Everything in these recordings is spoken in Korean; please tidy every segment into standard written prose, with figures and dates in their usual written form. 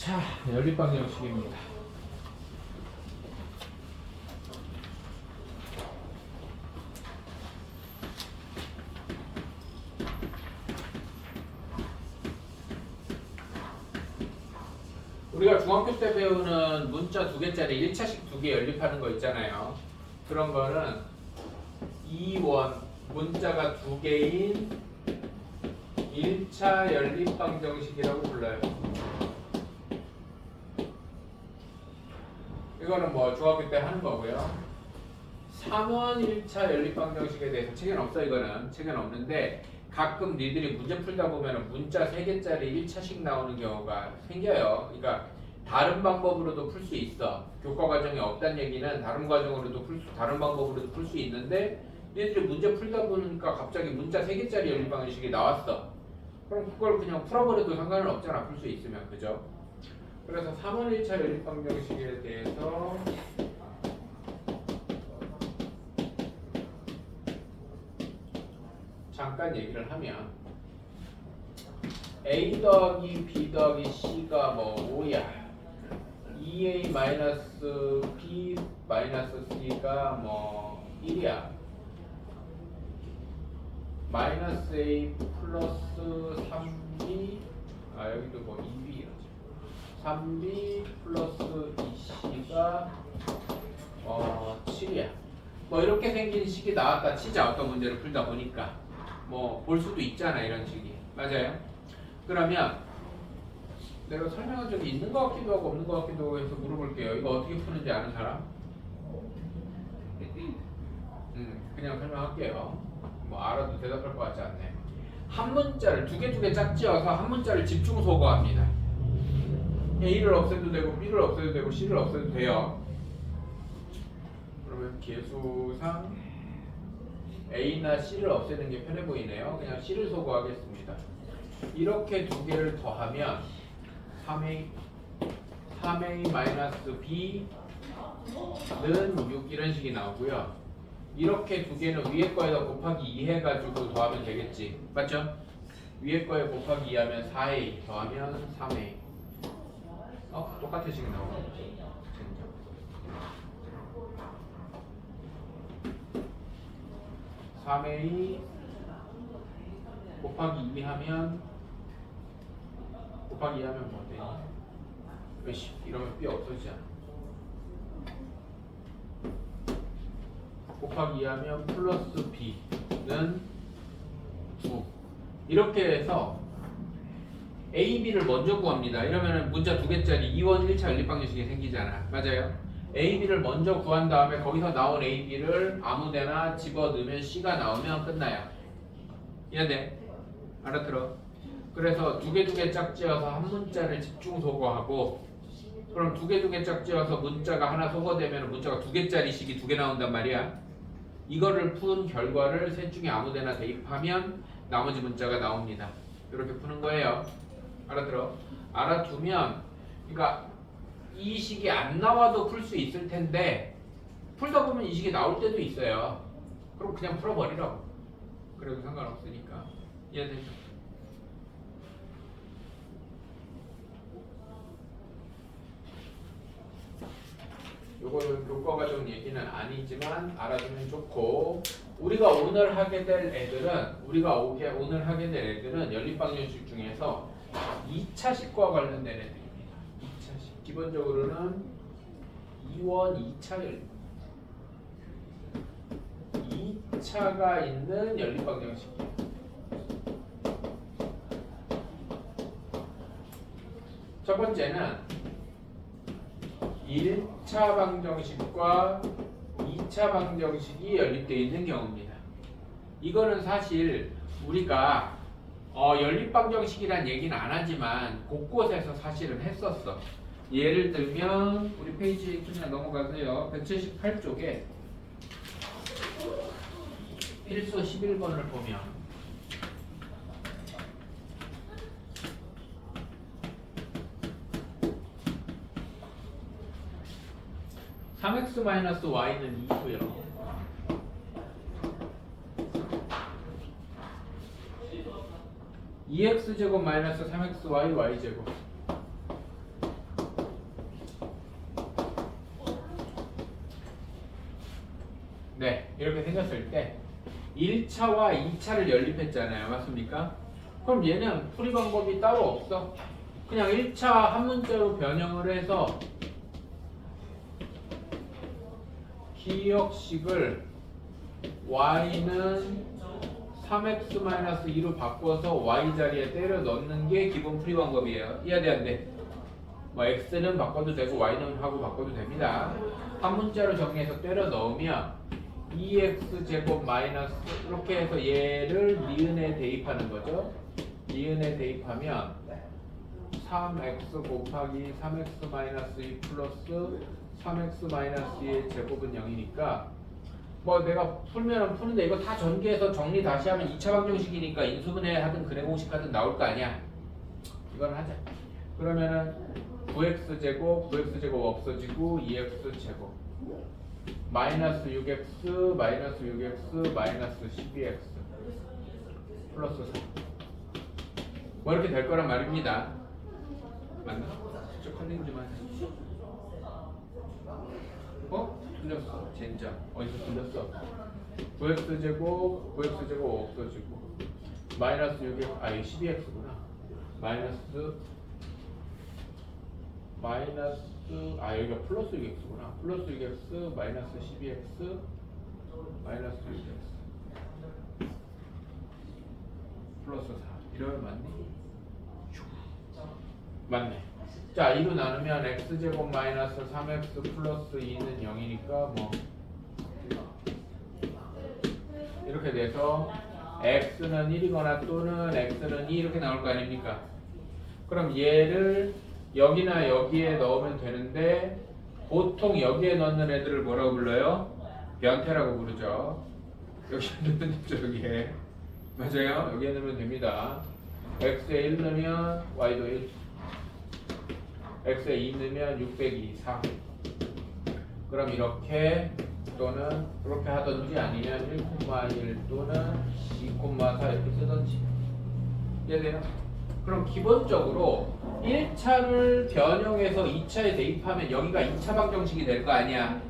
자, 연립방정식입니다. 우리가 중학교 때 배우는 문자 2개짜리 1차식 2개 연립하는 거 있잖아요. 그런 거는 2원 문자가 2개인 1차 연립방정식이라고 불러요. 이거는 뭐 중학교 때 하는 거고요. 3원 1차 연립방정식에 대해서 책은 없어. 이거는 책은 없는데 가끔 니들이 문제 풀다 보면 문자 3개짜리 1차식 나오는 경우가 생겨요. 그러니까 다른 방법으로도 풀 수 있어. 교과 과정이 없다는 얘기는 다른 과정으로도 다른 방법으로도 풀 수 있는데 니들이 문제 풀다 보니까 갑자기 문자 3개짜리 연립방정식이 나왔어. 그럼 그걸 그냥 풀어버려도 상관은 없잖아. 풀 수 있으면. 그죠? 그래서 3원 1차 연립방정식에 대해서 잠깐 얘기를 하면 A 더하기 B 더하기 C가 뭐 5야. 2A 마이너스 B 마이너스 C가 뭐 1이야. 마이너스 A 플러스 3B 여기도 뭐 2B 3B 플러스 2C가 7이야. 뭐 이렇게 생긴 식이 나왔다 치자. 어떤 문제를 풀다 보니까 뭐 볼 수도 있잖아. 이런 식이. 맞아요? 그러면 내가 설명한 적이 있는 것 같기도 하고 없는 것 같기도 하고 해서 물어볼게요. 이거 어떻게 푸는지 아는 사람? 그냥 설명할게요. 뭐 알아도 대답할 것 같지 않네. 한 문자를 두 개 짝지어서 한 문자를 집중 소거합니다. A를 없애도 되고 B를 없애도 되고 C를 없애도 돼요. 그러면 계수상 A나 C를 없애는 게 편해 보이네요. 그냥 C를 소거하겠습니다. 이렇게 두 개를 더하면 3A 마이너스 B는 6 이런 식이 나오고요. 이렇게 두 개는 위에 거에다 곱하기 2 해가지고 더하면 되겠지. 맞죠? 위에 거에 곱하기 2 하면 4A 더하면 3A. 똑같은 식이 나오네. 3A 곱하기 2 하면 뭐 되니? 이러면 B 없어지잖아. 곱하기 2 하면 플러스 B는 9. 이렇게 해서 A, B를 먼저 구합니다. 이러면 문자 2개짜리 2원 1차 연립방정식이 생기잖아. 맞아요? A, B를 먼저 구한 다음에 거기서 나온 A, B를 아무데나 집어넣으면 C가 나오면 끝나요. 이해돼? 알아들어? 그래서 두 개 짝지어서 한 문자를 집중 소거하고, 그럼 두 개 짝지어서 문자가 하나 소거되면 문자가 2개짜리 식이 2개 나온단 말이야. 이거를 푼 결과를 셋 중에 아무데나 대입하면 나머지 문자가 나옵니다. 이렇게 푸는 거예요. 알아들어? 알아두면, 그러니까 이 식이 안 나와도 풀 수 있을 텐데 풀다 보면 이 식이 나올 때도 있어요. 그럼 그냥 풀어버리라고. 그래도 상관없으니까. 이해되죠? 요거는 교과 과정 얘기는 아니지만 알아두면 좋고, 우리가 오늘 하게 될 애들은 연립방정식 중에서 2차식과 관련된 애들입니다. 2차식. 기본적으로는 2원 2차 연립. 2차가 있는 연립방정식이에요. 첫 번째는 1차 방정식과 2차 방정식이 연립되어 있는 경우입니다. 이거는 사실 우리가 연립방정식이란 얘기는 안 하지만 곳곳에서 사실은 했었어. 예를 들면 우리 페이지 그냥 넘어가세요. 178쪽에 1소 11번을 보면 3x-y는 2고요. 2x제곱 마이너스 3xy y제곱 이렇게 생겼을 때 1차와 2차를 연립했잖아요. 맞습니까? 그럼 얘는 풀이 방법이 따로 없어. 그냥 1차 한 문자로 변형을 해서 기억식을 y는 3x-2로 바꿔서 y 자리에 때려 넣는 게 기본 풀이 방법이에요. 이해돼 안 돼? 뭐 x는 바꿔도 되고 y는 하고 바꿔도 됩니다. 한 문자로 정리해서 때려 넣으면 2x 제곱 마이너스 이렇게 해서 얘를 니은에 대입하는 거죠. 니은에 대입하면 3x 곱하기 3x 마이너스 2 플러스 3x 마이너스 2의 제곱은 0이니까 뭐 내가 풀면은 푸는데 이거 다 전개해서 정리 다시 하면 2차 방정식이니까 인수분해 하든 근해 공식 하든 나올 거 아니야. 이건 하자. 그러면은 9x 제곱 없어지고 2x 제곱 마이너스 6x 마이너스 6x 마이너스 12x 플러스 3 뭐 이렇게 될 거란 말입니다. 맞나? 직접 컨닝 좀 하자. 어? 틀렸어. 젠장. 어디서 틀렸어? 9x 제곱 없어지고 마이너스 6x 아 이거 12x구나. 마이너스 아 여기가 플러스 6x구나. 플러스 6x 마이너스 12x 마이너스 6x 플러스 4 이러면 맞니? 맞네. 자 2로 나누면 x제곱 마이너스 3x 플러스 2는 0이니까 뭐 이렇게 돼서 x는 1이거나 또는 x는 2 이렇게 나올 거 아닙니까? 그럼 얘를 여기나 여기에 넣으면 되는데 보통 여기에 넣는 애들을 뭐라고 불러요? 변태라고 부르죠. 여기에 넣으면 되죠. 여기에 맞아요. 여기에 넣으면 됩니다. x에 1 넣으면 y도 1 x에 2 넣으면 6 빼기 4 그럼 이렇게 또는 그렇게 하든지 아니면 1,1 또는 2,4 이렇게 쓰든지 이해돼요? 그럼 기본적으로 1차를 변형해서 2차에 대입하면 여기가 2차 방정식이 될 거 아니야.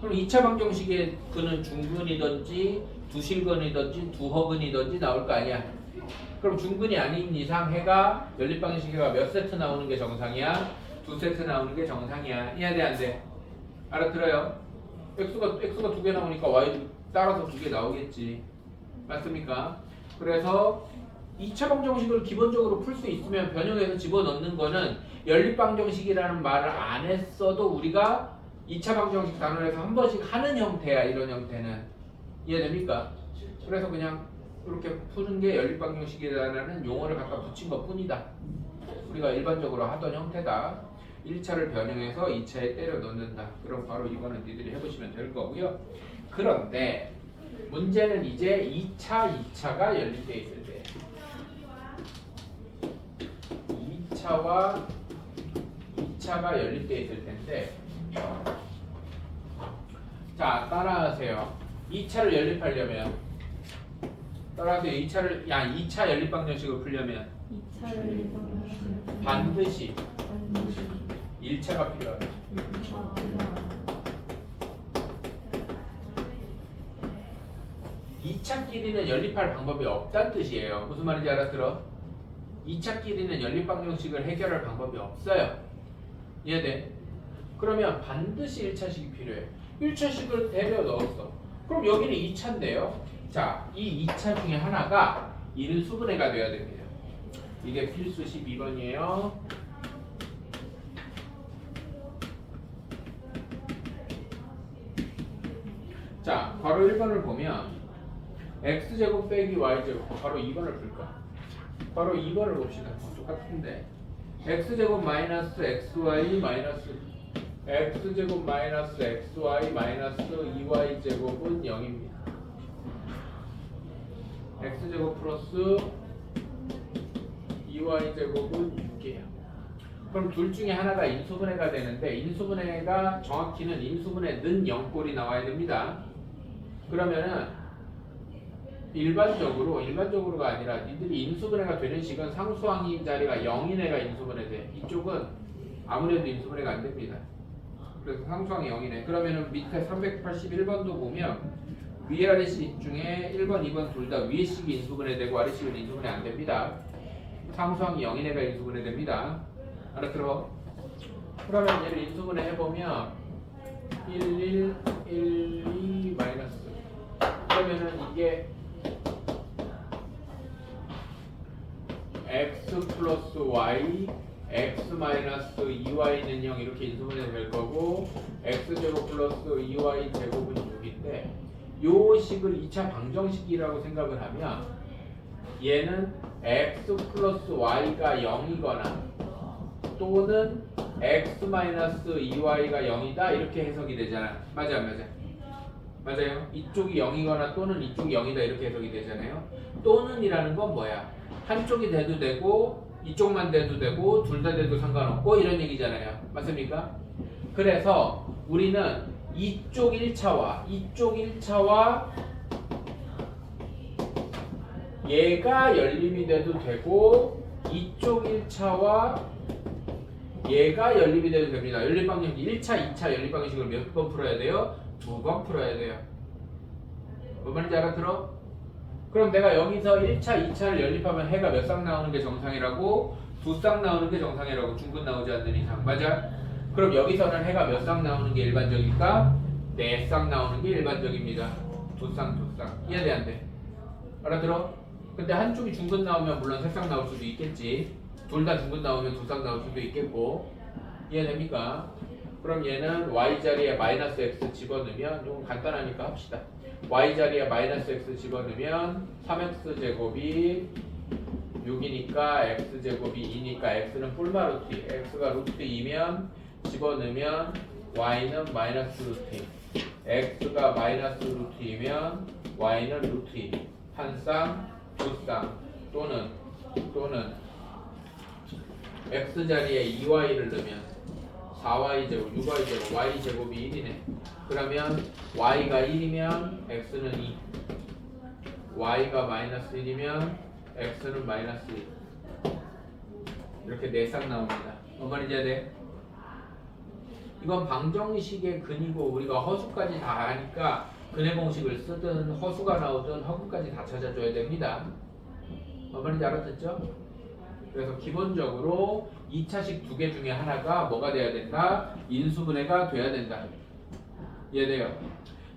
그럼 2차 방정식의 근은 중근이든지 두실근이든지 두허근이든지 나올 거 아니야. 그럼 중근이 아닌 이상 해가 연립방정식이가 몇 세트 나오는 게 정상이야? 2세트 나오는 게 정상이야. 이해돼 안 돼? 알아들어요? x가 2개 나오니까 y 따라서 2개 나오겠지. 맞습니까? 그래서 2차 방정식을 기본적으로 풀 수 있으면 변형해서 집어넣는 거는 연립방정식이라는 말을 안 했어도 우리가 2차 방정식 단원에서 한 번씩 하는 형태야. 이런 형태는 이해됩니까? 그래서 그냥 이렇게 푸는 게 연립방정식이라는 용어를 갖다 붙인 것 뿐이다. 우리가 일반적으로 하던 형태다. 1차를 변형해서 2차에 때려 넣는다. 그럼 바로 이거는 니들이 해보시면 될 거고요. 그런데 문제는 이제 2차가 연립되어 있을 때 2차가 연립되어 있을 텐데 자 따라하세요. 2차를 연립하려면 따라서 2차 연립방정식을 풀려면 2차 연립방정식 반드시 1차가 필요하다. 2차끼리는 연립할 방법이 없다는 뜻이에요. 무슨 말인지 알아들어? 2차끼리는 연립방정식을 해결할 방법이 없어요. 이해돼? 그러면 반드시 1차식이 필요해. 1차식을 데려 넣었어. 그럼 여기는 2차인데요. 자, 이 2차 중에 하나가 인수분해가 돼야 됩니다. 이게 필수 12번이에요. 자, 바로 1번을 보면 x제곱 빼기 y제곱 바로 2번을 풀까? 바로 2번을 봅시다. 똑같은데 x제곱 마이너스 xy 마이너스 x제곱 마이너스 xy 마이너스 2y제곱은 0입니다. x제곱 플러스 2y제곱은 6이에요. 그럼 둘 중에 하나가 인수분해가 되는데 인수분해가 정확히는 인수분해는 0꼴이 나와야 됩니다. 그러면은 일반적으로가 아니라 니들이 인수분해가 되는 식은 상수항이 자리가 0인 애가 인수분해 돼. 이쪽은 아무래도 인수분해가 안 됩니다. 그래서 상수항이 0이네. 그러면은 밑에 381번도 보면 위아래 식 중에 1번, 2번 둘 다 위에 식이 인수분해 되고 아래 식은 인수분해 안 됩니다. 상수항이 0인 애가 인수분해 됩니다. 알아들어? 그러면 얘를 인수분해 해보면 1, 1, 1, 2 마이너스 그러면은 이게 x 플러스 y x 마이너스 2y는 0 이렇게 인수분해 될 거고 x제곱 플러스 2y 제곱은 6인데 요 식을 2차 방정식이라고 생각을 하면 얘는 x 플러스 y가 0이거나 또는 x 마이너스 2y가 0이다 이렇게 해석이 되잖아. 맞아 안 맞아? 맞아요. 이쪽이 0이거나 또는 이쪽이 0이다 이렇게 해석이 되잖아요. 또는이라는 건 뭐야? 한쪽이 돼도 되고 이쪽만 돼도 되고 둘 다 돼도 상관없고 이런 얘기잖아요. 맞습니까? 그래서 우리는 이쪽 1차와 이쪽 1차와 얘가 연립이 돼도 되고 이쪽 1차와 얘가 연립이 돼도 됩니다. 연립방정식 1차, 2차 연립방정식을 몇 번 풀어야 돼요? 2번 풀어야 돼요. 뭔 말인지 알아들어? 그럼 내가 여기서 1차, 2차를 연립하면 해가 몇 쌍 나오는 게 정상이라고? 2쌍 나오는 게 정상이라고 중근 나오지 않는 이상. 맞아? 그럼 여기서는 해가 몇 쌍 나오는 게 일반적일까? 4쌍 나오는 게 일반적입니다. 2쌍, 2쌍. 이해돼 안 돼? 알아들어? 근데 한쪽이 중근 나오면 물론 3쌍 나올 수도 있겠지. 둘 다 중근 나오면 2쌍 나올 수도 있겠고. 이해됩니까? 그럼 얘는 y자리에 마이너스 x 집어넣으면 이건 간단하니까 합시다. y자리에 마이너스 x 집어넣으면 3x제곱이 6이니까 x제곱이 2니까 x는 뿔마 루트 x가 루트 2면 집어넣으면 y는 마이너스 루트 2 x가 마이너스 루트 2면 y는 루트 2 한 쌍, 두 쌍 또는 x자리에 2y를 넣으면 4y제곱, 6y제곱, y제곱이 1이네. 그러면 y가 1이면 x는 2 y가 마이너스 1이면 x는 마이너스 1 이렇게 4쌍 나옵니다. 뭔 말인지 돼? 이건 방정식의 근이고 우리가 허수까지 다 아니까 근의 공식을 쓰든 허수가 나오든 허근까지 다 찾아줘야 됩니다. 뭔 말인지 알아듣죠? 그래서 기본적으로 2차식 두 개 중에 하나가 뭐가 돼야 된다? 인수분해가 돼야 된다. 이해돼요?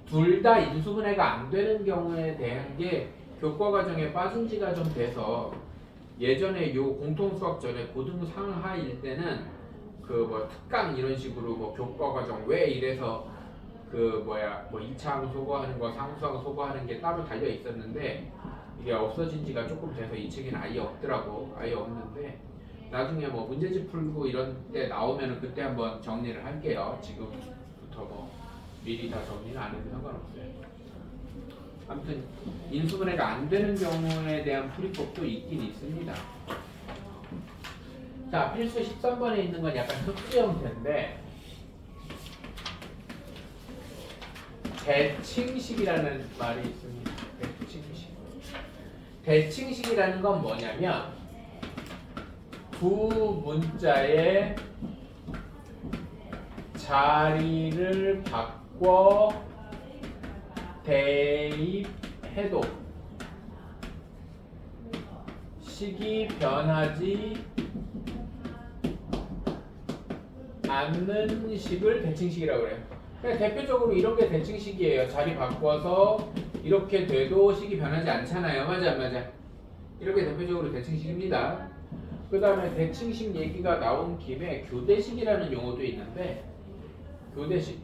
둘 다 인수분해가 안 되는 경우에 대한 게 교과 과정에 빠진 지가 좀 돼서 예전에 요 공통수학 전에 고등 상하일 때는 그 뭐 특강 이런 식으로 뭐 교과 과정 왜 이래서 그 뭐야 뭐 2차항 소거하는 거 상수항 소거하는 게 따로 달려 있었는데 이게 없어진 지가 조금 돼서 이 책에는 아예 없더라고. 아예 없는데 나중에 뭐 문제집 풀고 이런 때 나오면은 그때 한번 정리를 할게요. 지금부터 뭐 미리 다 정리는 안 해도 상관없어요. 아무튼 인수분해가 안 되는 경우에 대한 풀이법도 있긴 있습니다. 자, 필수 13번에 있는 건 약간 흡수 형태인데 대칭식이라는 말이 있습니다. 대칭식. 대칭식이라는 건 뭐냐면 두 문자의 자리를 바꿔 대입해도 식이 변하지 않는 식을 대칭식이라고 그래요. 그냥 대표적으로 이런 게 대칭식이에요. 자리 바꿔서 이렇게 돼도 식이 변하지 않잖아요. 맞아 안 맞아? 이렇게 대표적으로 대칭식입니다. 그 다음에 대칭식 얘기가 나온 김에 교대식이라는 용어도 있는데 교대식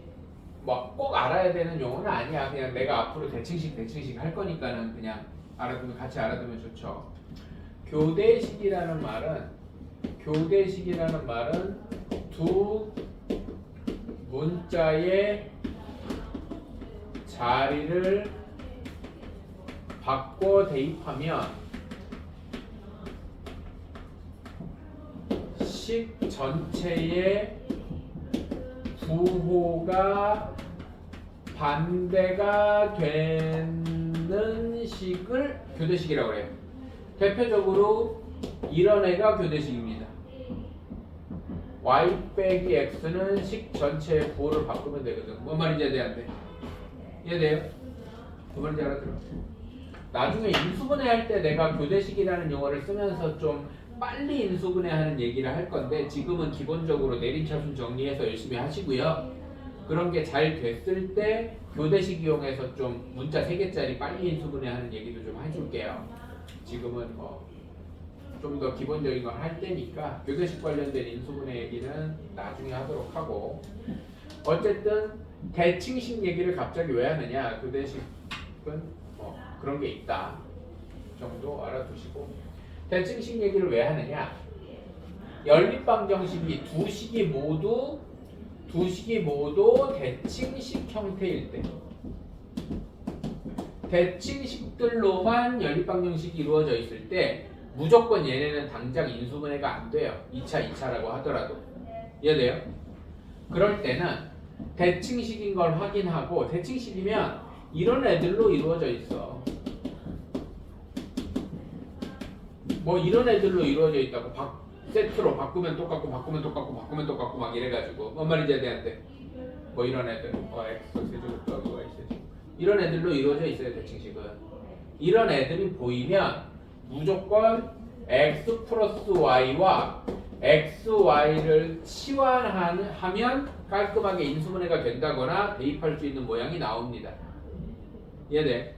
뭐 꼭 알아야 되는 용어는 아니야. 그냥 내가 앞으로 대칭식 할 거니까는 그냥 알아두면 같이 알아두면 좋죠. 교대식이라는 말은 두 문자의 자리를 바꿔 대입하면 식 전체의 부호가 반대가 되는 식을 교대식이라고 그래요. 대표적으로 이런 애가 교대식입니다. y 빼기 x는 식 전체의 부호를 바꾸면 되거든. 뭔 말인지 이해 안 돼? 이해돼요? 그 말인지 알아들어? 나중에 인수분해 할 때 내가 교대식이라는 용어를 쓰면서 좀 빨리 인수분해하는 얘기를 할 건데 지금은 기본적으로 내림차순 정리해서 열심히 하시고요. 그런 게 잘 됐을 때 교대식 이용해서 좀 문자 3개짜리 빨리 인수분해하는 얘기도 좀 해줄게요. 지금은 좀 더 기본적인 걸 할 때니까 교대식 관련된 인수분해 얘기는 나중에 하도록 하고, 어쨌든 대칭식 얘기를 갑자기 왜 하느냐, 교대식은 그런 게 있다 정도 알아두시고, 대칭식 얘기를 왜 하느냐, 연립방정식이 두 식이 모두 대칭식 형태일 때, 대칭식들로만 연립방정식이 이루어져 있을 때 무조건 얘네는 당장 인수분해가 안 돼요. 2차라고 하더라도. 이해돼요? 그럴 때는 대칭식인 걸 확인하고, 대칭식이면 이런 애들로 이루어져 있어. 뭐 이런 애들로 이루어져 있다고, 세트로 바꾸면 똑같고 바꾸면 똑같고 바꾸면 똑같고 막 이래가지고 뭔 말인지 대한테 뭐 이런 애들 x 세제곱 더하기 y 세제곱 이런 애들로 이루어져 있어요. 대칭식은 이런 애들이 보이면 무조건 x 플러스 y와 xy를 치환하면 깔끔하게 인수분해가 된다거나 대입할 수 있는 모양이 나옵니다. 이해돼?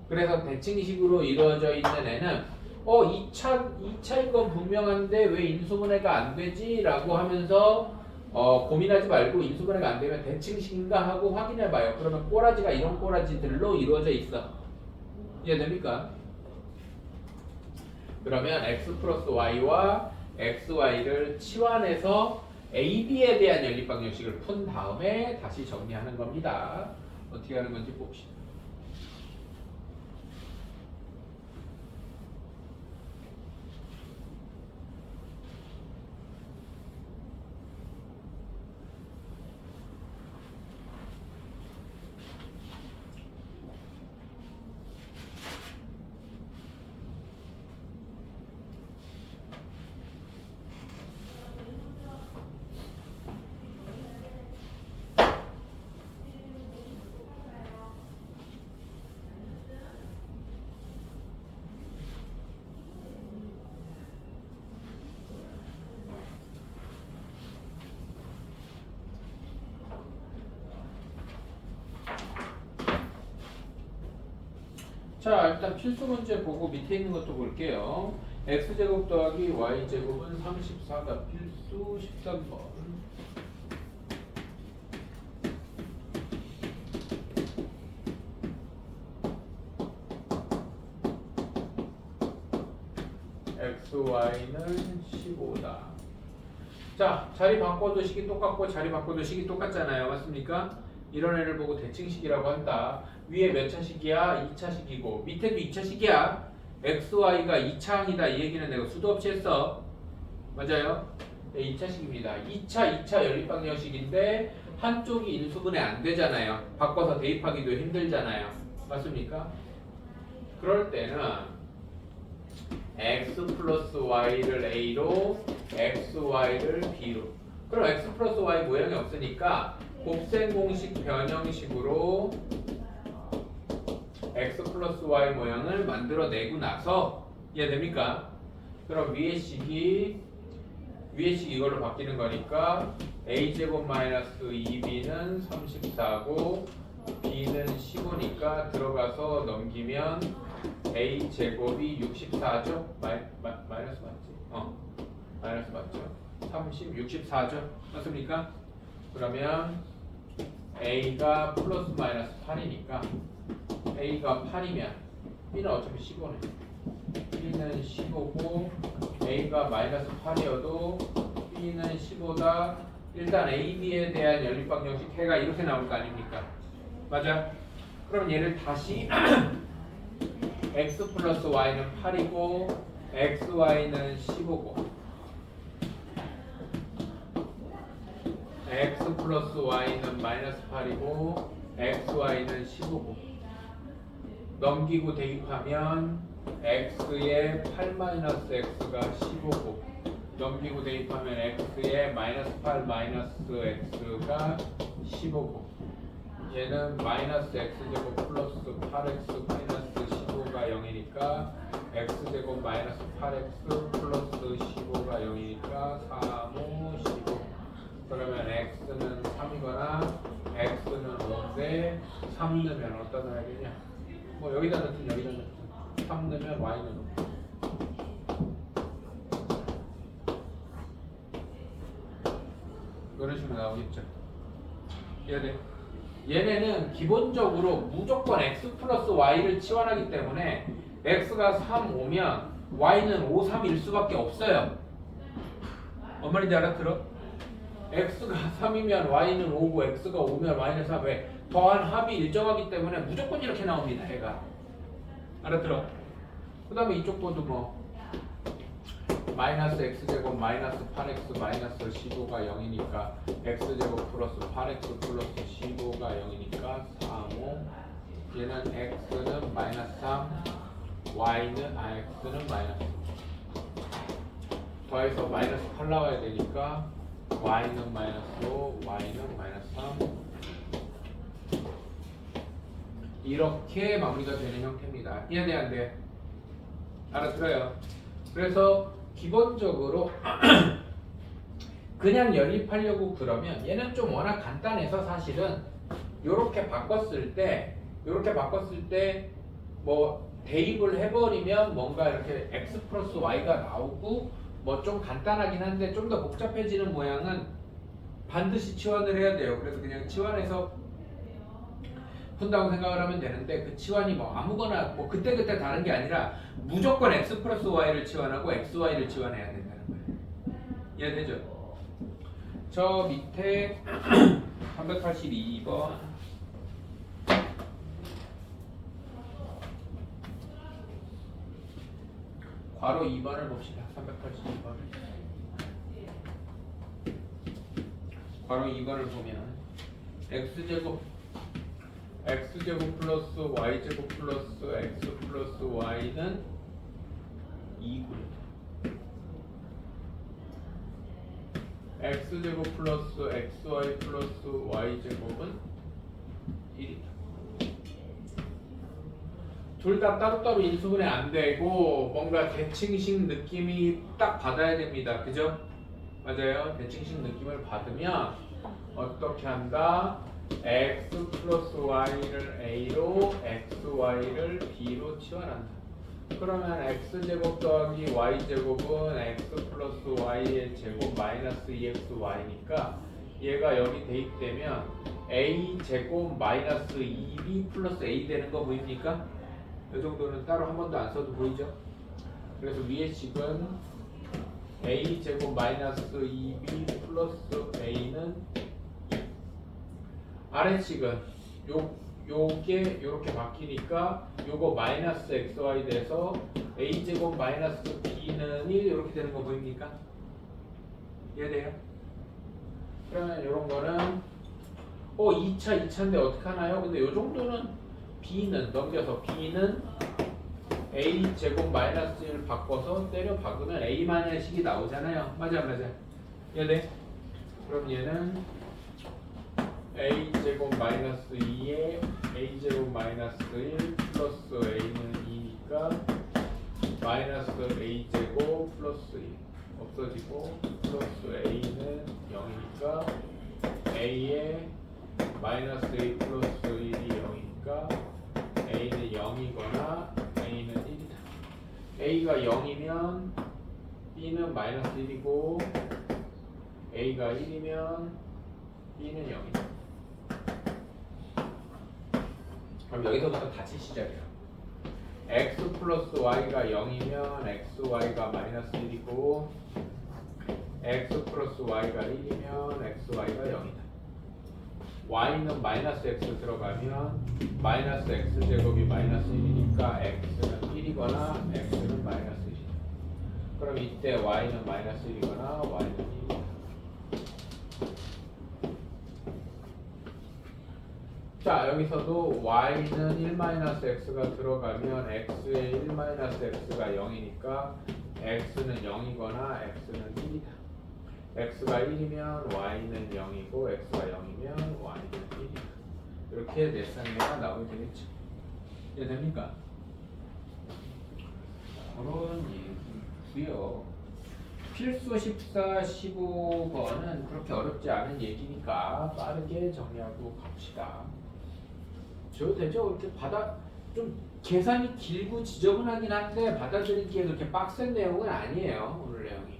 그래서 대칭식으로 이루어져 있는 애는 2차인 건 분명한데 왜 인수분해가 안 되지? 라고 하면서 고민하지 말고 인수분해가 안 되면 대칭식인가 하고 확인해 봐요. 그러면 꼬라지가 이런 꼬라지들로 이루어져 있어. 이해됩니까? 그러면 x 플러스 y와 xy를 치환해서 AB에 대한 연립방정식을 푼 다음에 다시 정리하는 겁니다. 어떻게 하는 건지 봅시다. 자, 일단 필수 문제 보고 밑에 있는 것도 볼게요. x제곱 더하기 y제곱은 34가 필수 13번. xy는 15다. 자, 자리 바꿔도 식이 똑같고 자리 바꿔도 식이 똑같잖아요. 맞습니까? 이런 애를 보고 대칭식이라고 한다. 위에 몇 차식이야? 2차식이고 밑에도 2차식이야. xy가 2차항이다. 이 얘기는 내가 수도 없이 했어. 맞아요? 네, 2차식입니다. 2차 연립방정식인데 한쪽이 인수분해 안 되잖아요. 바꿔서 대입하기도 힘들잖아요. 맞습니까? 그럴 때는 x 플러스 y를 a로 xy를 b로, 그럼 x 플러스 y 모양이 없으니까 곱셈 공식 변형식으로 x 플러스 y 모양을 만들어내고 나서, 이해됩니까? 그럼 위의 식이 이걸로 바뀌는 거니까 a제곱 마이너스 2b는 34고 b는 15니까 들어가서 넘기면 a제곱이 64죠? 마이너스 맞지? 마이너스 맞죠? 64죠? 맞습니까? 그러면 a가 플러스 마이너스 8이니까 a가 8이면 b는 어차피 15네. b는 15고 a가 마이너스 8이어도 b는 15다. 일단 a, b에 대한 연립방정식 해가 이렇게 나올 거 아닙니까? 맞아? 그럼 얘를 다시 x 플러스 y는 8이고 xy는 15고 x 플러스 y는 마이너스 8이고 xy는 15고 넘기고 대입하면 x의 8 마이너스 x가 15고 넘기고 대입하면 x의 마이너스 8 마이너스 x가 15고 얘는 마이너스 x제곱 플러스 8x 마이너스 15가 0이니까 x제곱 마이너스 8x 플러스 15가 0이니까 3, 5, 15. 그러면 x는 3이거나 x는 5인데 3 넣으면 어디다 넣어야 되냐? 뭐 여기다 넣든 여기다 넣든 3 넣으면 y는 5. 이런 식으로 나오겠죠. 이해돼? 얘네는 기본적으로 무조건 x 플러스 y를 치환하기 때문에 x가 3 오면 y는 5, 3일 수밖에 없어요. 뭔 말인지 알아들어? x가 3이면 y는 5고 x가 5면 y는 3. 왜? 더한 합이 일정하기 때문에 무조건 이렇게 나옵니다. 얘가. 알아들어? 그 다음에 이쪽 것도 뭐 마이너스 x제곱 마이너스 8x 마이너스 15가 0이니까 x제곱 플러스 8x 플러스 15가 0이니까 3, 5. 얘는 x는 마이너스 3, y는 x는 마이너스 5. 더해서 마이너스 8 나와야 되니까 y는 마이너스 5, y는 마이너스 3. 이렇게 마무리가 되는 형태입니다. 이해돼 안 돼? 알아들어요? 그래서 기본적으로 그냥 연립하려고 그러면 얘는 좀 워낙 간단해서 사실은 요렇게 바꿨을 때 뭐 대입을 해버리면 뭔가 이렇게 x 플러스 y가 나오고 뭐 좀 간단하긴 한데 좀 더 복잡해지는 모양은 반드시 치환을 해야 돼요. 그래서 그냥 치환해서 푼다고 생각을 하면 되는데 그 치환이 뭐 아무거나 뭐 그때그때 다른 게 아니라 무조건 x 플러스 y를 치환하고 xy를 치환해야 된다는 거예요. 이해되죠? 저 밑에 382번 괄호 2번을 봅시다. 382번을 괄호 2번을 보면 x제곱 플러스 y제곱 플러스 x 플러스 y는 2고요. x제곱 플러스 xy 플러스 y제곱은 1이다. 둘 다 따로따로 인수분해 안 되고 뭔가 대칭식 느낌이 딱 받아야 됩니다. 그죠? 맞아요. 대칭식 느낌을 받으면 어떻게 한다? x 플러스 y를 a로 xy를 b로 치환한다. 그러면 x제곱 더하기 y제곱은 x 플러스 y의 제곱 마이너스 2xy니까 얘가 여기 대입되면 a제곱 마이너스 2b 플러스 a 되는 거 보입니까? 이 정도는 따로 한 번도 안 써도 보이죠? 그래서 위의 식은 a제곱 마이너스 2b 플러스 a는 아래식은 요게 요렇게 바뀌니까 요거 마이너스 xy 돼서 a제곱 마이너스 b는 1 이렇게 되는 거 보입니까? 이해돼요? 그러면 요런 거는 2차인데 어떻게 하나요? 근데 요 정도는 b는 넘겨서 b는 a제곱 마이너스 1을 바꿔서 때려 박으면 a 식이 나오잖아요. 맞아. 이해돼? 그럼 얘는 a제곱 마이너스 2에 a제곱 마이너스 1 플러스 a는 2니까 마이너스 a제곱 플러스 1 없어지고 플러스 a는 0이니까 a에 마이너스 a 플러스 1이 0이니까 a는 0이거나 a는 1이다. a가 0이면 b는 마이너스 1이고 a가 1이면 b는 0이다. 그럼 여기서부터 다시 시작이야. x 플러스 y가 0이면 xy가 마이너스 1이고 x 플러스 y가 1이면 xy가 0이다. y는 마이너스 x 들어가면 마이너스 x제곱이 마이너스 1이니까 x는 1이거나 x는 마이너스 1이다. 그럼 이때 y는 마이너스 1이거나 y는 1이다. 자, 여기서도 y는 1-x가 들어가면 x의 1-x가 0이니까 x는 0이거나 x는 1이다. x가 1이면 y는 0이고 x가 0이면 y는 1이다. 이렇게 넷상계가 나오게 되겠죠. 이해됩니까? 그런 얘기고요. 필수 14, 15번은 그렇게 어렵지 않은 얘기니까 빠르게 정리하고 갑시다. 저 되죠? 이렇게 좀 계산이 길고 지저분하긴 한데 받아들이기에 그렇게 빡센 내용은 아니에요. 오늘 내용이.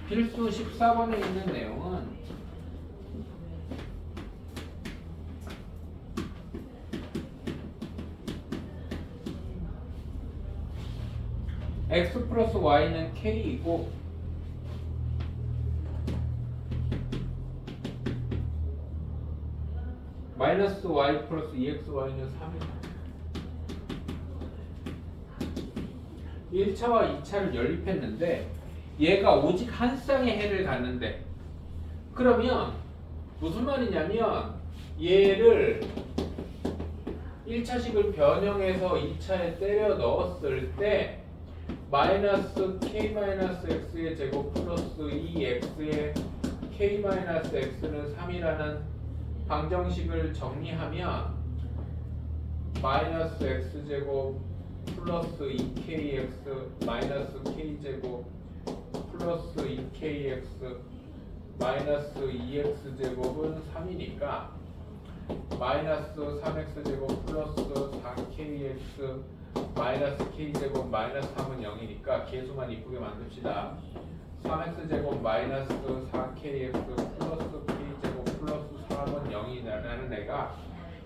필수 14번에 있는 내용은 x 플러스 y는 k이고 마이너스 y 플러스 2xy는 3입니다. 1차와 2차를 연립했는데 얘가 오직 한 쌍의 해를 갖는데 그러면 무슨 말이냐면 얘를 1차식을 변형해서 2차에 때려 넣었을 때 마이너스 k-x의 제곱 플러스 2x의 k-x는 3이라는 방정식을 정리하면 마이너스 x제곱 플러스 2kx 마이너스 k제곱 플러스 2kx 마이너스 2x제곱은 3이니까 마이너스 3x제곱 플러스 4kx 마이너스 k제곱 마이너스 3은 0이니까 계수만 이쁘게 만듭시다. 3x제곱 마이너스 4kx 플러스 k제곱 플러스 3은 0이라는 애가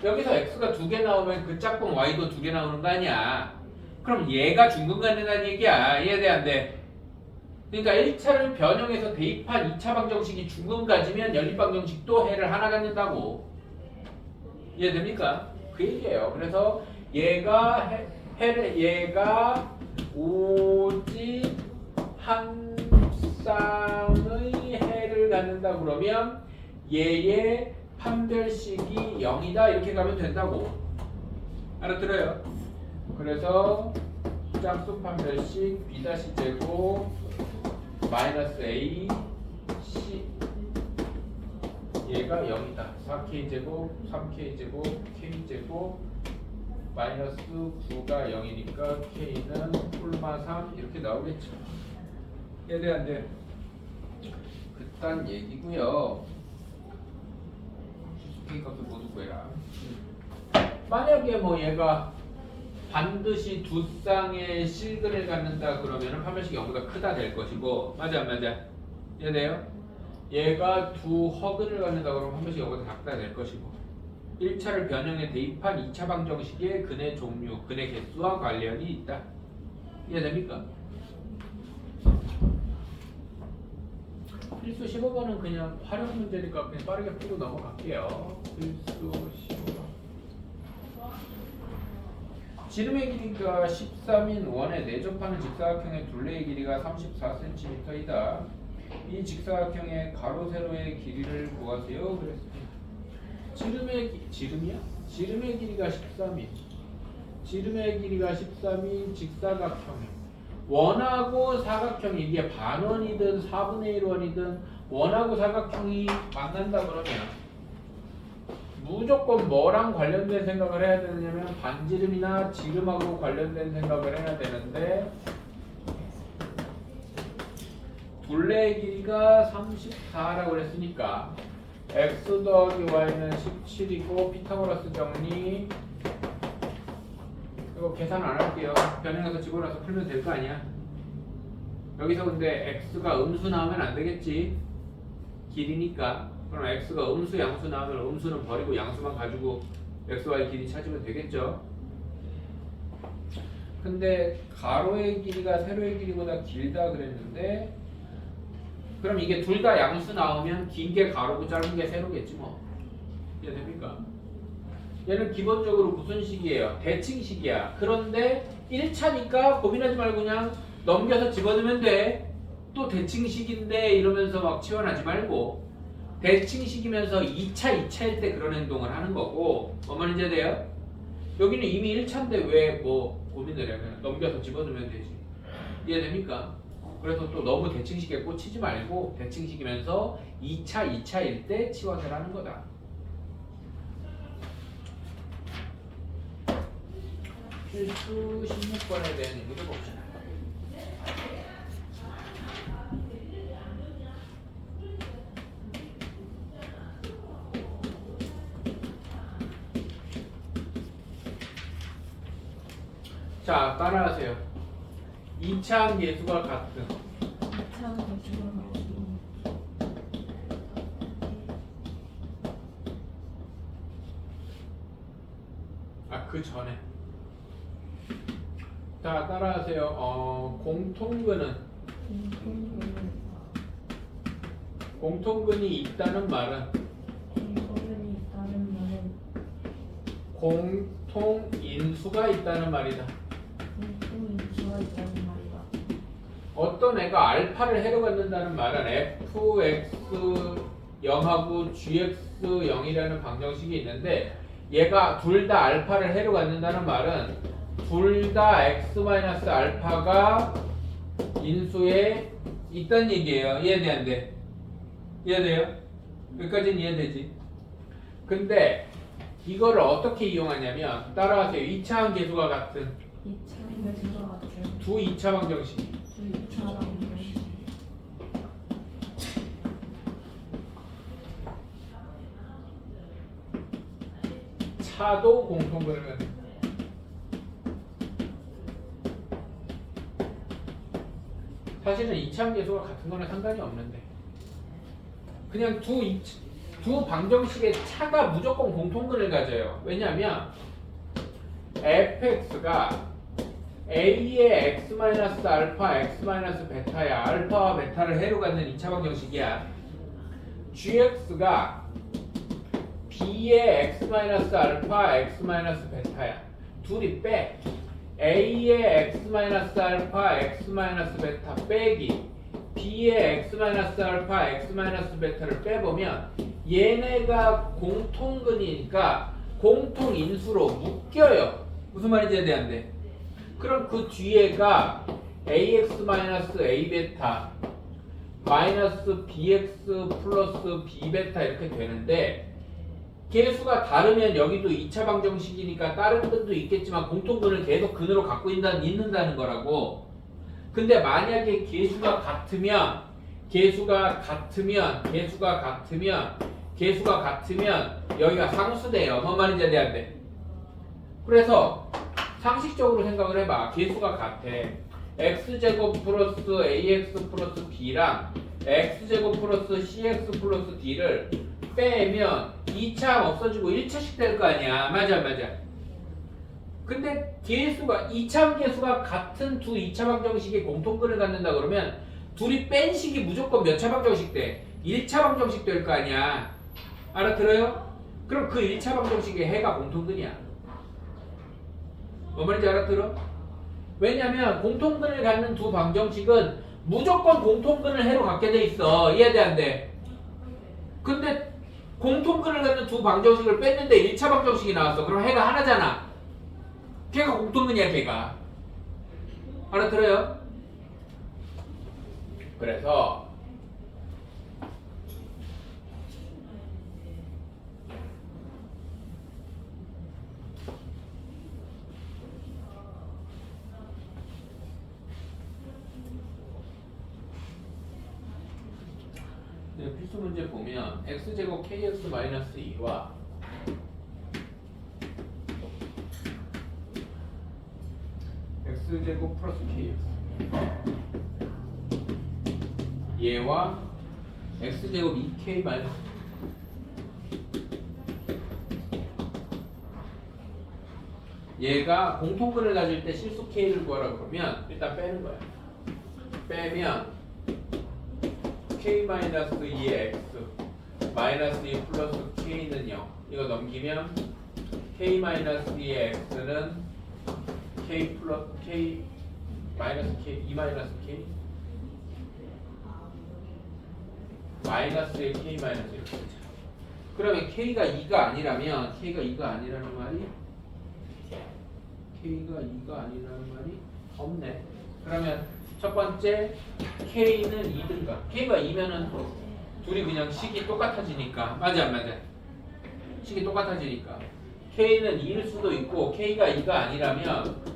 여기서 x가 2개 나오면 그 짝꿍 y도 2개 나오는 거 아니야. 그럼 얘가 중근간 된다는 얘기야. 이해돼 안 돼? 그러니까 1차를 변형해서 대입한 2차 방정식이 중근가지면 연립 방정식도 해를 하나 갖는다고. 이해됩니까? 그 얘기예요. 그래서 얘가 얘가 오직 한 쌍의 해를 갖는다 그러면 얘의 판별식이 0이다 이렇게 가면 된다고. 알아들어요? 그래서 짝수 판별식 B-제곱 마이너스 A C 얘가 0이다. 4k제곱 3k제곱 k제곱 마이너스 9가 0이니까 k는 뿔마 3 이렇게 나오겠죠. 얘네 안 돼. 그딴 얘기고요. k 값을 모두 구해라. 만약에 뭐 얘가 반드시 두 쌍의 실근을 갖는다 그러면은 판별식이 0보다 크다 될 것이고 맞아 안 맞아? 이해돼요? 얘가 두 허근을 갖는다 그러면 판별식이 0보다 작다 될 것이고 1차를 변형해 대입한 2차 방정식의 근의 종류, 근의 개수와 관련이 있다. 이해됩니까? 필수 15번은 그냥 활용 문제니까 그냥 빠르게 풀고 넘어갈게요. 필수 15번. 지름의 길이가 13인 원에 내접하는 직사각형의 둘레의 길이가 34cm이다. 이 직사각형의 가로 세로의 길이를 구하세요. 그랬습니다. 지름의 길이가 13인. 지름의 길이가 13인 직사각형이 원하고 사각형이 이게 반원이든 4분의 1원이든 원하고 사각형이 만난다 그러면 무조건 뭐랑 관련된 생각을 해야 되냐면 반지름이나 지름하고 관련된 생각을 해야 되는데 둘레의 길이가 34라고 그랬으니까 x 더하기 y는 17이고 피타고라스 정리 이거 계산 안 할게요. 변형해서 집어넣어서 풀면 될 거 아니야. 여기서 근데 x가 음수 나오면 안 되겠지. 길이니까. 그럼 x가 음수 양수 나오면 음수는 버리고 양수만 가지고 x, y 길이 찾으면 되겠죠. 근데 가로의 길이가 세로의 길이보다 길다 그랬는데 그럼 이게 둘 다 양수 나오면 긴 게 가로고 짧은 게 세로겠지 뭐. 이해됩니까? 얘는 기본적으로 무슨 식이에요? 대칭식이야. 그런데 1차니까 고민하지 말고 그냥 넘겨서 집어넣으면 돼. 또 대칭식인데 이러면서 막 치환하지 말고 대칭식이면서 2차일 때 그런 행동을 하는 거고 어머니 이제 돼요? 여기는 이미 1차인데 왜 뭐 고민을 해? 그냥 넘겨서 집어넣으면 되지. 이해됩니까? 그래서 또 너무 대칭식에 꽂히지 말고 대칭식이면서 2차일 때 치환을 하는 거다. 필수 16번에 대한 얘기를 봅시다. 자, 따라하세요. 2차 계수가 같은 2차 계수가 같은 그 전에 자, 따라하세요. 공통근은 공통근이 있다는 말은 공통근이 있다는 말은 공통인수가 있다는 말이다. 공통인수가 있다는 말이다. 어떤 애가 알파를 해로 갖는다는 말은 fx0하고 gx0이라는 방정식이 있는데 얘가 둘 다 알파를 해로 갖는다는 말은 둘 다 x-알파가 인수에 있다는 얘기예요. 이해돼 안 돼? 이해돼요? 여기까지는 이해되지? 근데 이거를 어떻게 이용하냐면 따라하세요. 2차항 계수가 같은 2차 계수가 같은 두 2차 방정식 2차 방정식 차도 공통근을 갖는 사실은 2차항 계수가 같은 거는 상관이 없는데 그냥 두 방정식의 차가 무조건 공통근을 가져요. 왜냐하면 fx가 a의 x-알파, x-베타야. 알파와 베타를 해로 갖는 2차 방정식이야. gx가 b의 x-알파, x-베타야. 둘이 빼. a의 x-알파, x-베타 빼기 b의 x-알파, x-베타를 빼보면 얘네가 공통근이니까 공통인수로 묶여요. 무슨 말인지 이해되는데? 그럼 그 뒤에가 ax-a베타 마이너스 bx 플러스 b베타 이렇게 되는데 계수가 다르면 여기도 2차 방정식이니까 다른 근도 있겠지만 공통근을 계속 근으로 갖고 있는다는 거라고. 근데 만약에 계수가 같으면 여기가 상수돼요. 뭔 말인지 이해돼? 그래서 상식적으로 생각을 해봐. 계수가 같아. x제곱 플러스 ax 플러스 b랑 x제곱 플러스 cx 플러스 d를 빼면 2차 없어지고 1차씩 될 거 아니야. 맞아. 근데 계수가 2차 계수가 같은 두 2차 방정식이 공통근을 갖는다 그러면 둘이 뺀 식이 무조건 몇 차 방정식 돼? 1차 방정식 될 거 아니야. 알아들어요? 그럼 그 1차 방정식의 해가 공통근이야. 뭐 말인지 알아들어? 왜냐면 공통근을 갖는 두 방정식은 무조건 공통근을 해로 갖게 돼 있어. 이해돼 안 돼? 근데 공통근을 갖는 두 방정식을 뺐는데 1차 방정식이 나왔어. 그럼 해가 하나잖아. 걔가 공통근이야, 걔가. 알아들어요? 그래서 필수 문제 보면 x제곱 kx 마이너스 2와 x제곱 플러스 kx 얘와 x제곱 2k 마이너스 얘가 공통근을 가질 때 실수 k를 구하라고 그러면 일단 빼는 거야. 빼면 k-2의 x 마이너스 2 플러스 k는 0 이거 넘기면 k-2의 x는 k 플러스 k 마이너스 k 2 마이너스 k 마이너스의 k 마이너스 이렇게 되죠. 그러면 k가 2가 아니라면 k가 2가 아니라는 말이 k가 2가 아니라는 말이 없네. 그러면 첫 번째 k는 2든가 k가 2면은 둘이 그냥 식이 똑같아지니까 맞아 안 맞아? 식이 똑같아지니까 k는 2일 수도 있고 k가 2가 아니라면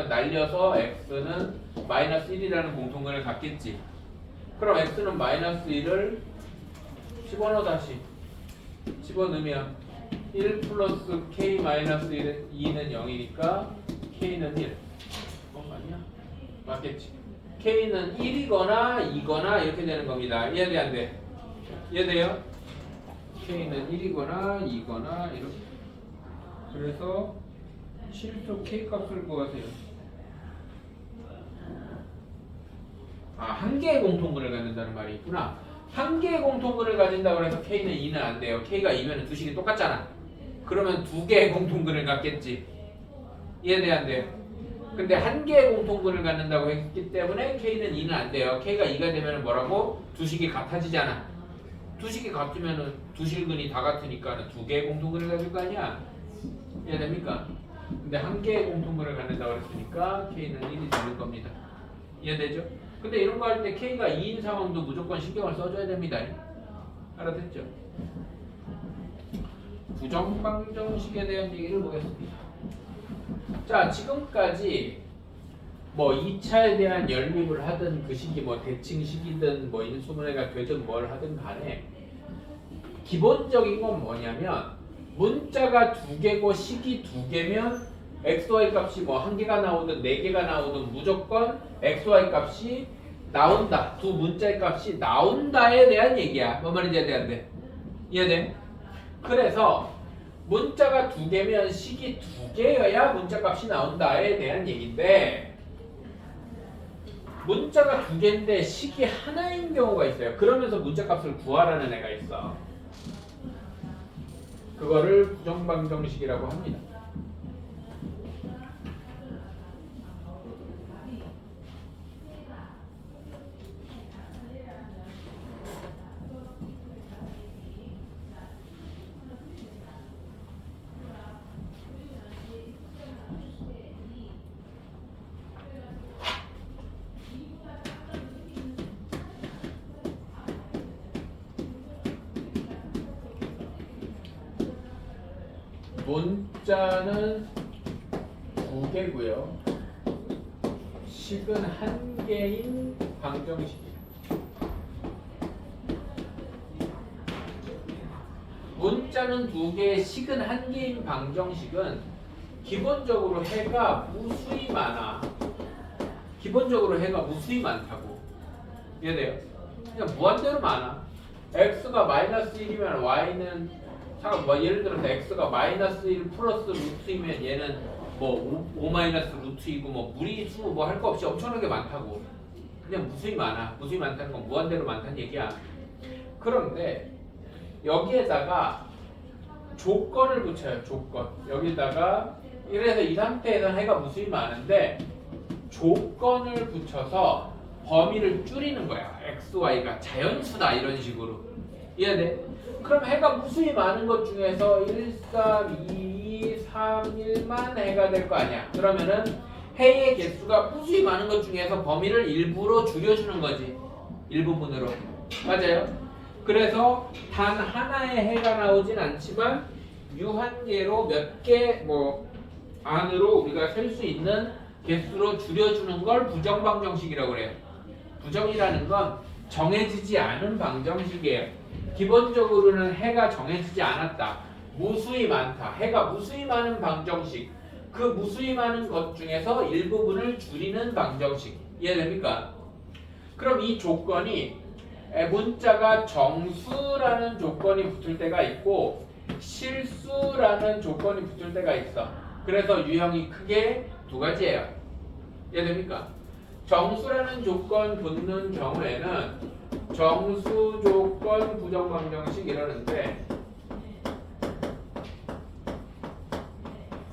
날려서 x는 마이너스 1이라는 공통근을 갖겠지. 그럼 x는 마이너스 1을 집어넣어 다시 집어넣으면 1 플러스 k 마이너스 2는 0이니까 k는 1 아니야? 맞겠지? k는 1이거나 2거나 이렇게 되는 겁니다. 이해돼 안 돼? 이해돼요? k는 1이거나 2거나 이렇게. 그래서 실수 k 값을 구하세요. 한 개의 공통근을 갖는다는 말이 있구나. 한 개의 공통근을 가진다고 해서 k는 2는 안 돼요. k가 2면 두 식이 똑같잖아. 그러면 두 개의 공통근을 갖겠지. 이해돼 안 돼요? 근데 한 개의 공통근을 갖는다고 했기 때문에 k는 2는 안 돼요. k가 2가 되면 뭐라고? 두 식이 같아지잖아. 두 식이 같으면은 두 실근이 다 같으니까 두 개의 공통근을 가질 거 아니야. 이해됩니까? 근데 한 개의 공통근을 갖는다고 했으니까 k는 1이 되는 겁니다. 이해되죠? 근데 이런 거 할 때 k가 2인 상황도 무조건 신경을 써줘야 됩니다. 알아듣죠? 부정방정식에 대한 얘기를 보겠습니다. 자, 지금까지 뭐 2차에 대한 연립을 하든 그 식이 뭐 대칭식이든 뭐 인수분해가 되든 뭘 하든 간에 기본적인 건 뭐냐면 문자가 두 개고 식이 두 개면 xy 값이 뭐 한 개가 나오든 네 개가 나오든 무조건 xy 값이 나온다. 두 문자의 값이 나온다에 대한 얘기야. 뭔 말인지 이해돼? 이해돼? 그래서 문자가 두 개면 식이 두 개여야 문자 값이 나온다에 대한 얘기인데 문자가 두 개인데 식이 하나인 경우가 있어요. 그러면서 문자 값을 구하라는 애가 있어. 그거를 부정방정식이라고 합니다. 문자는 두 개고요. 식은 한 개인 방정식이에요. 문자는 두 개, 식은 한 개인 방정식은 기본적으로 해가 무수히 많아. 기본적으로 해가 무수히 많다고. 이해돼요? 그냥 무한대로 많아. x가 마이너스 1이면 y는 뭐 예를 들어서 x가 마이너스 1 플러스 루트이면 얘는 뭐 5 마이너스 루트이고 뭐 무리수 뭐 할 거 없이 엄청나게 많다고. 그냥 무수히 많아. 무수히 많다는 건 무한대로 많다는 얘기야. 그런데 여기에다가 조건을 붙여요. 조건. 여기다가 이래서 이 상태에서 해가 무수히 많은데 조건을 붙여서 범위를 줄이는 거야. x, y가 자연수다 이런 식으로. 이해돼? 그럼 해가 무수히 많은 것 중에서 1, 3, 2, 3, 1만 해가 될 거 아니야. 그러면은 해의 개수가 무수히 많은 것 중에서 범위를 일부러 줄여주는 거지. 일부분으로. 맞아요? 그래서 단 하나의 해가 나오진 않지만 유한계로 몇 개 뭐 안으로 우리가 셀 수 있는 개수로 줄여주는 걸 부정방정식이라고 그래요. 부정이라는 건 정해지지 않은 방정식이에요. 기본적으로는 해가 정해지지 않았다. 무수히 많다. 해가 무수히 많은 방정식. 그 무수히 많은 것 중에서 일부분을 줄이는 방정식. 이해됩니까? 그럼 이 조건이 문자가 정수라는 조건이 붙을 때가 있고 실수라는 조건이 붙을 때가 있어. 그래서 유형이 크게 두 가지예요. 이해됩니까? 정수라는 조건 붙는 경우에는 정수 조건 부정방정식 이러는데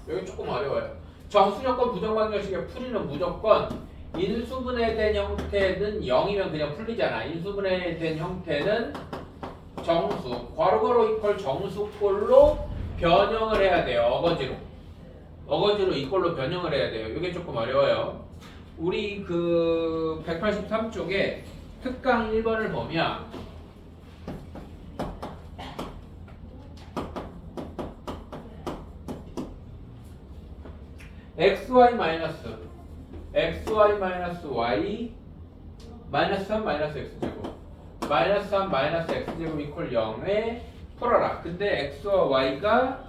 여기 조금 어려워요. 정수 조건 부정방정식의 풀이는 무조건 인수분해 된 형태는 0이면 그냥 풀리잖아. 인수분해 된 형태는 정수, 괄호괄호 이퀄 정수꼴로 변형을 해야 돼요. 어거지로 이꼴로 변형을 해야 돼요. 이게 조금 어려워요. 우리 그 183쪽에 특강 1번을 보면 xy 마이너스 xy 마이너스 y 마이너스 3 마이너스 x제곱 마이너스 3 마이너스 x제곱 이퀄 0에 풀어라. 근데 x와 y가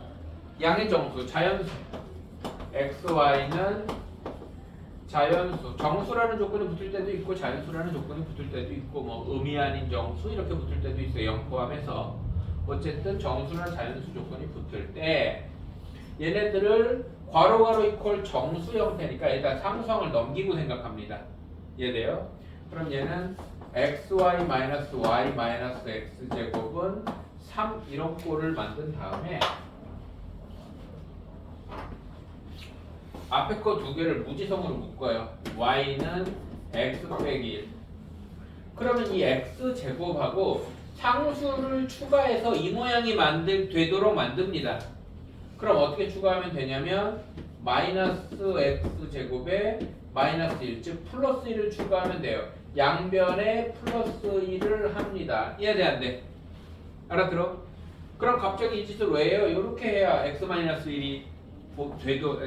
양의 정수, 자연수. xy는 자연수, 정수라는 조건이 붙을 때도 있고 자연수라는 조건이 붙을 때도 있고 뭐 의미 아닌 정수 이렇게 붙을 때도 있어요. 0 포함해서. 어쨌든 정수나 자연수 조건이 붙을 때 얘네들을 괄호괄호 이퀄 정수 형태니까 일단 상수항을 넘기고 생각합니다. 이해돼요? 그럼 얘는 xy 마이너스 y 마이너스 x제곱은 3 이런 꼴을 만든 다음에 앞에 거 두 개를 무지성으로 묶어요. y는 x 빼기 1. 그러면 이 x제곱하고 상수를 추가해서 이 모양이 되도록 만듭니다. 그럼 어떻게 추가하면 되냐면 마이너스 x제곱에 마이너스 1, 즉 플러스 1을 추가하면 돼요. 양변에 플러스 1을 합니다. 이해돼 안 돼? 알아들어? 그럼 갑자기 이 짓을 왜 해요? 이렇게 해야 x 마이너스 1이 되도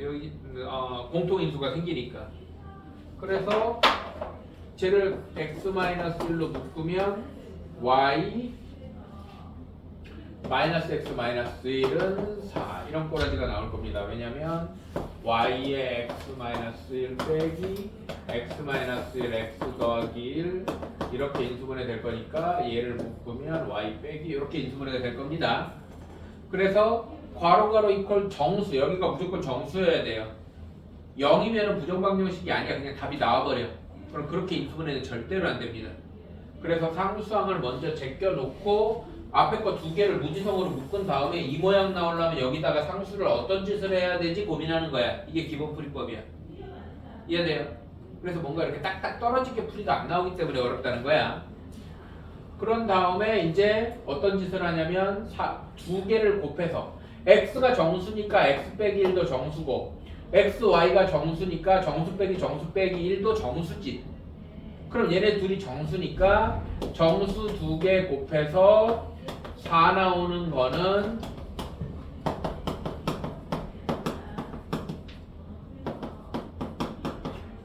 여기 공통인수가 생기니까. 그래서 쟤를 x 마이너스 1로 묶으면 y 마이너스 x 마이너스 1은 4 이런 꼬라지가 나올 겁니다. 왜냐면 y의 x 마이너스 1 빼기 x 마이너스 1 x 더하기 1 이렇게 인수분해 될 거니까 얘를 묶으면 y 빼기 이렇게 인수분해가 될 겁니다. 그래서 괄호괄호 이퀄 정수, 여기가 무조건 정수여야 돼요. 0이면 부정방정식이 아니야. 그냥 답이 나와버려. 그럼 그렇게 인수분해는 절대로 안 됩니다. 그래서 상수항을 먼저 제껴놓고 앞에 거 두 개를 무지성으로 묶은 다음에 이 모양 나오려면 여기다가 상수를 어떤 짓을 해야 되지 고민하는 거야. 이게 기본 풀이법이야. 이해돼요? 그래서 뭔가 이렇게 딱딱 떨어지게 풀이가 안 나오기 때문에 어렵다는 거야. 그런 다음에 이제 어떤 짓을 하냐면 두 개를 곱해서 x가 정수니까 x 빼기 1도 정수고 x, y가 정수니까 정수 빼기 1도 정수지. 그럼 얘네 둘이 정수니까 정수 두 개 곱해서 4 나오는 거는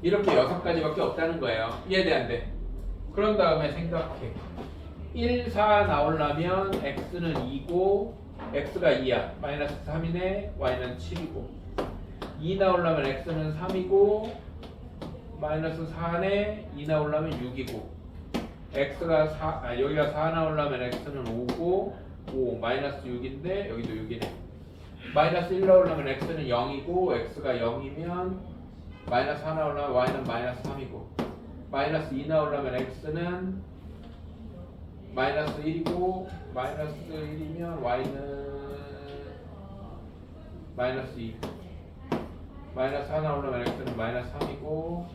이렇게 6가지밖에 없다는 거예요. 이해돼 안 돼? 그런 다음에 생각해. 1, 4 나오려면 x는 2고 x가 2야. 마이너스 3이네. y는 7이고 2 나오려면 x는 3이고 마이너스 4네. 2 나오려면 6이고 x가 여기가 4 나오려면 x는 5고 5 마이너스 6인데 여기도 6이네. 마이너스 1 나오려면 x는 0이고 x가 0이면 마이너스 4 나오려면 y는 마이너스 3이고 마이너스 2 나오려면 x는 마이너스 1이고 마이너스 1이면 y는 마이너스 2 마이너스 4 나오려면 x는 마이너스 3이고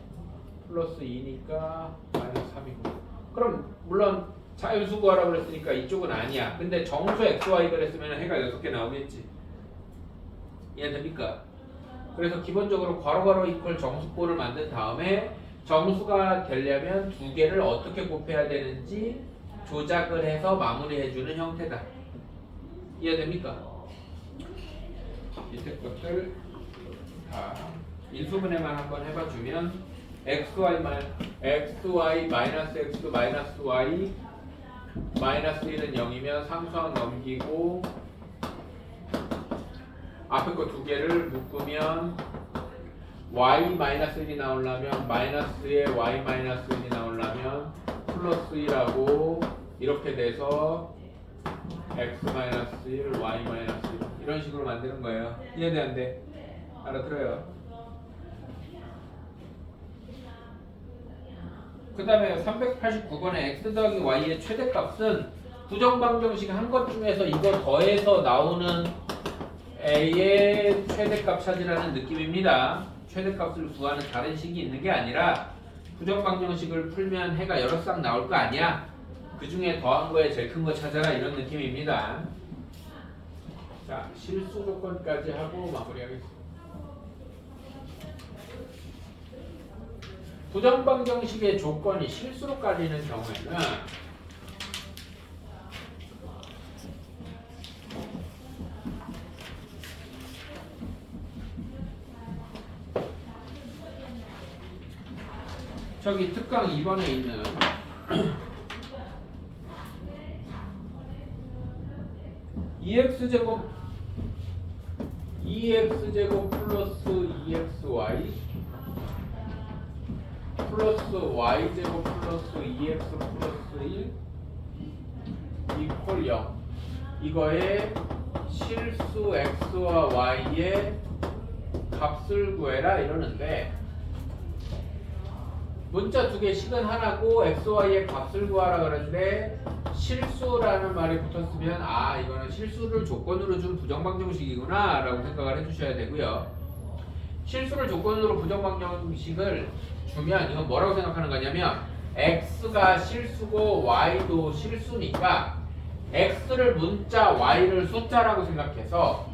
플러스 2니까 마이너스 3이고 그럼 물론 자연수 구하라고 그랬으니까 이쪽은 아니야. 근데 정수 xy 그랬으면 해가 6개 나오겠지. 이해됩니까? 그래서 기본적으로 괄호괄호 이퀄 정수꼴을 만든 다음에 정수가 되려면 두 개를 어떻게 곱해야 되는지 조작을 해서 마무리해주는 형태다. 이해됩니까? 밑에 것들 다 인수분해만 한번 해봐주면 xy 마이너스 x 마이너스 y 마이너스 1은 0이면 상수항 넘기고 앞에 거 두 개를 묶으면 y 마이너스 1이 나오려면 마이너스에 y 마이너스 1이 나오려면 플러스 1하고 이렇게 돼서 x 마이너스 1, y 마이너스 1 이런 식으로 만드는 거예요. 이해돼 안 돼? 알아들어요? 그 다음에 389번에 x 더하기 y의 최대값은 부정방정식 한 것 중에서 이거 더해서 나오는 a의 최대값 찾으라는 느낌입니다. 최대값을 구하는 다른 식이 있는 게 아니라 부정방정식을 풀면 해가 여러 쌍 나올 거 아니야? 그 중에 더한 거에 제일 큰 거 찾아라 이런 느낌입니다. 자, 실수 조건까지 하고 마무리하겠습니다. 부정방정식의 조건이 실수로 깔리는 경우에는 저기 특강 2번에 있는 EX제곱 플러스 EXY 플러스 Y제곱 플러스 EX 플러스 1 이퀄 0 이거의 실수 X와 Y의 값을 구해라 이러는데 문자 두 개 식은 하나고 XY의 값을 구하라 그러는데 실수라는 말이 붙었으면 아 이거는 실수를 조건으로 준 부정방정식이구나 라고 생각을 해주셔야 되고요. 실수를 조건으로 부정방정식을 주면 이건 뭐라고 생각하는 거냐면 X가 실수고 Y도 실수니까 X를 문자 Y를 숫자라고 생각해서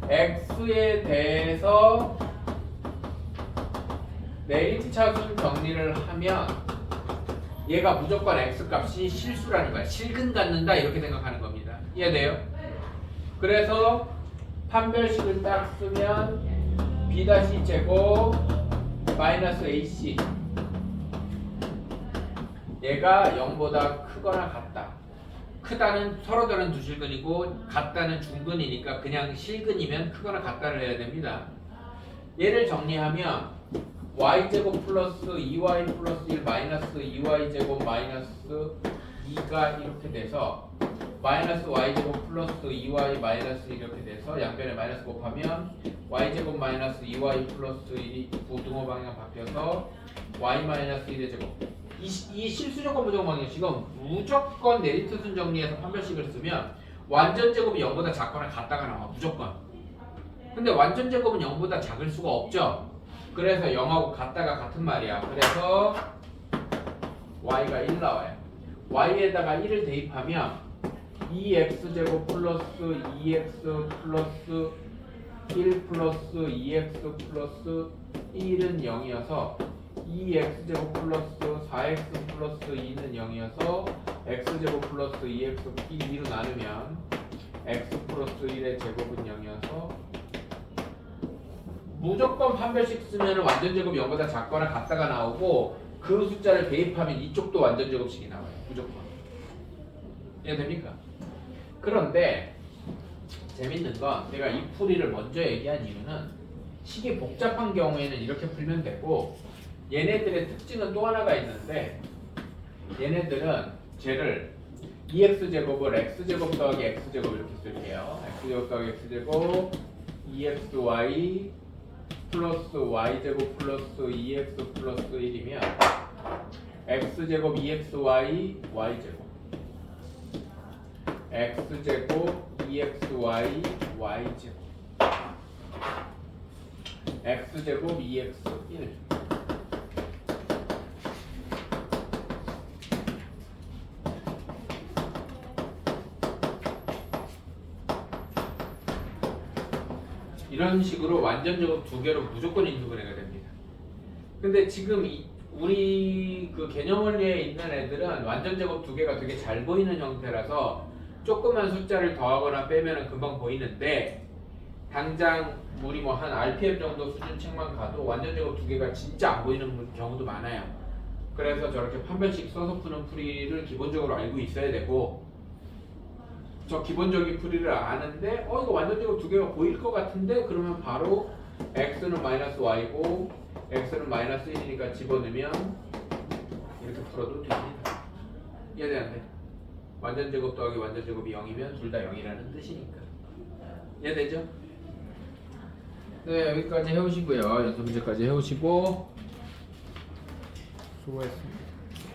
X에 대해서 내 1차순 정리를 하면 얘가 무조건 X값이 실수라는 거야. 실근 갖는다 이렇게 생각하는 겁니다. 이해돼요? 그래서 판별식을 딱 쓰면 B-제곱 마이너스 AC 얘가 0보다 크거나 같다. 크다는 서로 다른 두 실근이고 같다는 중근이니까 그냥 실근이면 크거나 같다를 해야 됩니다. 얘를 정리하면 y제곱 플러스 2y 플러스 1 마이너스 2y제곱 마이너스 2가 이렇게 돼서 마이너스 y제곱 플러스 2y 마이너스 이렇게 돼서 양변에 마이너스 곱하면 y제곱 마이너스 2y 플러스 1이 부등호 방향 바뀌어서 y 마이너스 1의 제곱 이 실수조건 부정 방정식은 무조건 내리트순 정리해서 판별식을 쓰면 완전 제곱이 0보다 작거나 같다가 나와 무조건. 근데 완전 제곱은 0보다 작을 수가 없죠. 그래서 0하고 같다가 같은 말이야. 그래서 y가 1 나와요. y에다가 1을 대입하면 2x제곱 플러스 2x 플러스 1 플러스 2x 플러스 1은 0이어서 2x제곱 플러스 4x 플러스 2는 0이어서 x제곱 플러스 2x 2로 나누면 x 플러스 1의 제곱은 0이어서 무조건 판별식 쓰면 완전 제곱이 0보다 작거나 같다가 나오고 그 숫자를 대입하면 이쪽도 완전 제곱식이 나와요. 무조건. 이해됩니까? 그런데 재밌는 건 내가 이 풀이를 먼저 얘기한 이유는 식이 복잡한 경우에는 이렇게 풀면 되고 얘네들의 특징은 또 하나가 있는데 얘네들은 쟤를 2x제곱을 x제곱 더하기 x제곱 이렇게 쓸게요. x제곱 더하기 x제곱 2xy 플러스 y제곱 플러스 2x 플러스 1이면 x제곱 2xy y제곱 x제곱 2xy y제곱 x제곱 2x 1 이런 식으로 완전 제곱 두 개로 무조건 인수분해가 됩니다. 근데 지금 우리 그 개념 원리에 있는 애들은 완전 제곱 두 개가 되게 잘 보이는 형태라서 조그만 숫자를 더하거나 빼면 금방 보이는데 당장 우리 뭐 한 RPM 정도 수준 책만 가도 완전 제곱 두 개가 진짜 안 보이는 경우도 많아요. 그래서 저렇게 판별식 써서 푸는 풀이를 기본적으로 알고 있어야 되고, 저 기본적인 풀이를 아는데 이거 완전 제곱 두 개가 보일 것 같은데 그러면 바로 x는 마이너스 y고 x는 마이너스 1이니까 집어넣으면 이렇게 풀어도 됩니다. 이해돼 안 돼? 완전 제곱 더하기 완전 제곱이 0이면 둘 다 0이라는 뜻이니까. 이해되죠? 네, 여기까지 해오시고요. 연습 문제까지 해오시고 수고했습니다.